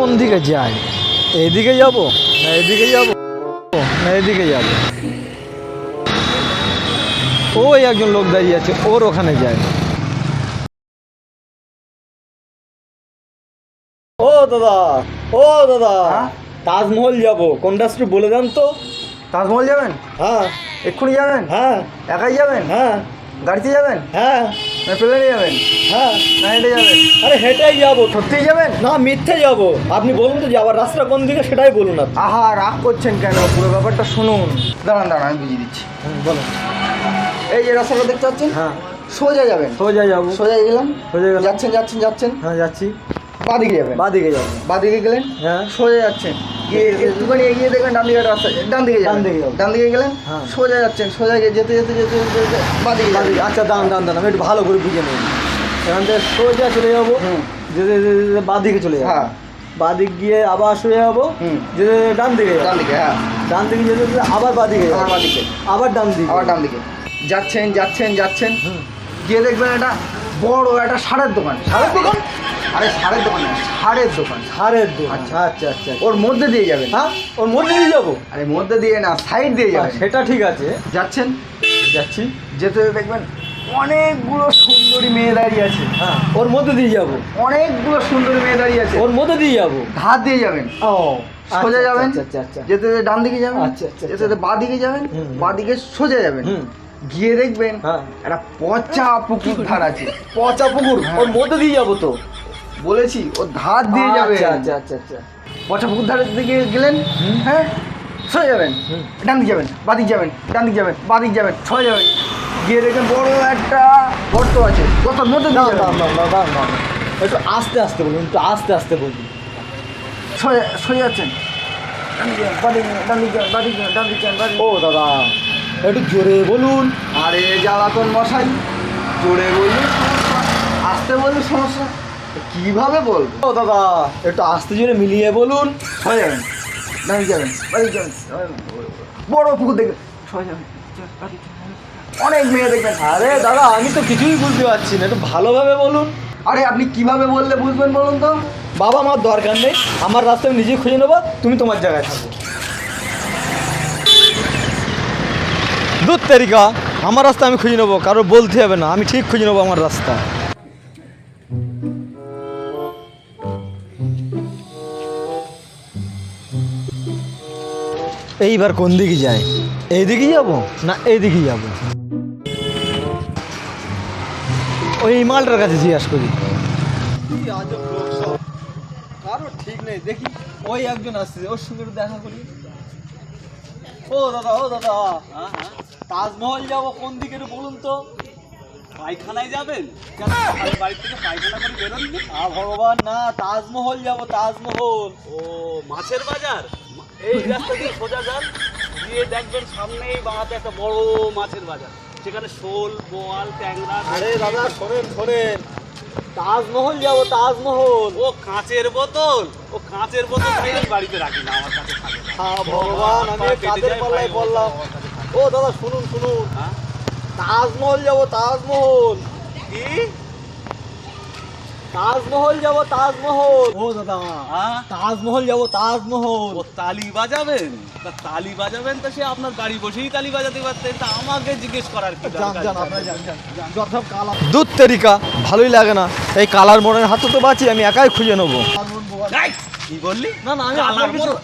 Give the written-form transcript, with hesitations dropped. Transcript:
কোন দিকে যাই? এইদিকে যাব না এদিকে যাব না এদিকে যাব? ওই একজন লোক দাঁড়িয়ে আছে, ওর ওখানে যায়। ও দাদা, ও দাদা, হ্যাঁ? তাজমহল যাব, কোনটা একটু বলে দেন তো। তাজমহল যাবেন? হ্যাঁ এক্ষুনি যাবেন? হ্যাঁ একাই যাবেন? হ্যাঁ গাড়িতে যাবেন হ্যাঁ না প্লেনে যাবেন হ্যাঁ। না হেঁটে যাবেন? আরে হেঁটেই যাবো। সত্যিই যাবেন? না, মিথ্যে যাব। আপনি বলুন তো যাবার রাস্তা কোন দিকে, সেটাই বলুন আপনি। আহা, রাগ করছেন কেন? পুরো ব্যাপারটা শুনুন। দাঁড়ান দাঁড়ান, আমি বুঝিয়ে দিচ্ছি। বলুন। এই যে রাস্তাটা দেখতে পাচ্ছেন, হ্যাঁ, সোজা যাবেন। সোজা যাবো। সোজা গেলাম, সোজা গেলাম। যাচ্ছেন যাচ্ছেন যাচ্ছেন, হ্যাঁ যাচ্ছি। বাদিকে যাবেন। বাদিকে যাবো। বাদিকে গেলেন, হ্যাঁ। সোজা যাচ্ছেন, গিয়ে একটুখানি এগিয়ে দেখবেন ডান দিকে রাস্তা, ডান দিকে ডান যাবেন। দিকে যাবো। ডান দিকে গেলেন, হ্যাঁ। সোজা যাচ্ছেন, সোজা গিয়ে যেতে যেতে যেতে যেতে যেতে বাদিকে বাদিকে। যাবেন। আচ্ছা দাঁড়ান দাঁড়ান দাঁড়ান, আমি একটু ভালো করে বুঝে নেব। এখান থেকে সোজা চলে যাবো, হুম। যেতে যেতে যেতে বাদিকে চলে যাবো। হ্যাঁ। বাদিক গিয়ে আবার সোজা যাবো, হুম। যেতে যেতে ডান দিকে যাবো। ডান দিকে, হ্যাঁ। ডান দিকে যেতে যেতে আবার বাদিকে যাবো। আবার বাদিকে, আবার ডান দিকে। আবার ডান দিকে যাচ্ছেন যাচ্ছেন যাচ্ছেন, হুম। গিয়ে দেখবেন একটা বড় একটা সারের দোকান। সারের দোকান? আরে সারের দোকান না, সারের দোকান। সারের দোকান। আচ্ছা। আচ্ছা আচ্ছা আচ্ছা। ওর মধ্যে দিয়ে যাবেন। হ্যাঁ, ওর মধ্যে দিয়ে যাবো। আরে মধ্যে দিয়ে না, সাইড দিয়ে যাবেন। সেটা ঠিক আছে, যাচ্ছেন, যাচ্ছি। যেতে যেতে দেখবেন অনেকগুলো সুন্দরী মেয়ে দাঁড়িয়ে আছে। হ্যাঁ, ওর মধ্যে দিয়ে যাবো। অনেকগুলো সুন্দরী মেয়ে দাঁড়িয়ে আছে। ওর মধ্যে দিয়ে যাবো। ধার দিয়ে যাবেন, ও সোজা যাবেন, আচ্ছা আচ্ছা আচ্ছা। যেতে যেতে ডান দিকে যাবেন, আচ্ছা, আচ্ছা, যেতে যেতে বাঁ দিকে যাবেন, হুম, হুম। বাঁ দিকে সোজা যাবেন। হুম। গিয়ে দেখবেন হ্যাঁ। একটা পচা পুকুর ধার আছে। পচা পুকুর, হ্যাঁ। ওর মধ্যে দিয়ে যাবো তো। বলেছি ও ধার দিয়ে যাবে। আচ্ছা আচ্ছা আচ্ছা আচ্ছা। পচা পুকুর ধারের দিকে গেলেন, হুম। হ্যাঁ, সোজা যাবেন, হুম। ডান দিকে যাবেন, বাদিক যাবেন, ডান দিকে যাবেন, বাদিক যাবেন, সোজা যাবেন। গিয়ে দেখবেন বড় একটা গর্ত আছে, গর্তের মধ্যে না দিয়ে না যাবেন। না না না না, একটু আস্তে আস্তে বলুন, একটু আস্তে আস্তে বলুন। সোজা সোজা যাচ্ছেন, ডান দিকে যাবেন, বাদিক যাবেন, ডান দিকে যাবেন, বাদিক যাবেন, ডান দিকে যাবেন, বাদিক। ও দাদা, একটু জোরে বলুন। আরে জ্বালাতন মশাই, জোরে বললে সমস্যা, আস্তে বললে সমস্যা, কিভাবে বলবো? ও দাদা, একটু আস্তে জোরে মিলিয়ে বলুন। সোজা যাবেন, ডান দিকে যাবেন, বাদিক যাবেন, বড় পুকুর দেখবেন, সোজা যাবেন, বাদিক যাবেন। অনেক মেয়ে দেখবেন। আরে দাদা, আমি তো কিছুই বুঝতে পারছি না, একটু ভালোভাবে বলুন। আরে আপনি কিভাবে বললে বুঝবেন বলুন তো? বাবা, আমার দরকার নেই, আমার রাস্তা আমি নিজেই খুঁজে নেবো, তুমি তোমার জায়গায় থাকো। দূর তেরিকা, আমার রাস্তা আমি খুঁজে নেবো, কারো বলতে হবে না, আমি ঠিক খুঁজে নেবো আমার রাস্তা। এইবার কোন দিকে যাই? এইদিকে যাব না এইদিকে যাব? ওই মালটার কাছে জিজ্ঞাসা করি। কি আজব লোক সব, কারো ঠিক নেই। দেখি ওই একজন আসছে, ওর সঙ্গে একটু দেখা করি। ও দাদা, ও দাদা, তাজমহল যাব কোন দিকে একটু বলুন তো। পায়খানায় যাবেন? কেন সকালে বাড়ি থেকে পায়খানা করে বেরোননি? ভগবান না, তাজমহল যাব, তাজমহল। ও, মাছের বাজার। এই রাস্তা দিয়ে সোজা যান, গিয়ে দেখবেন সামনেই বাঁহাতে একটা বড় মাছের বাজার। সেখানে শোল, বোয়াল, ট্যাংরা। আরে দাদা, শোনেন শোনেন, তাজমহল যাব, তাজমহল। ও কাঁচের বোতল, ও কাঁচের বোতল তাই আমি বাড়িতে রাখি না, আমার কাছে থাকে। ভগবান, আমি কাদের পাল্লায় পড়লাম। ও দাদা, শুনুন শুনুন, হ্যাঁ? তাজমহল যাব, তাজমহল। কি? তাজমহল যাব, তাজমহল। ও দাদা, হ্যাঁ? তাজমহল যাব, তাজমহল। ও তালি বাজাবেন? তা তালি বাজাবেন তো সে আপনার বাড়ি বসেই তালি বাজাতে পারতেন, তা আমাকে জিজ্ঞেস করার কি দরকার? দুধ তেরিকা, ভালোই লাগে না। এই কালার মোড়ের হাতে তো বাঁচি, আমি একাই খুঁজে নেবো। এই, কি বললি? না না, আমি কালার আপনার কিছু মোড়?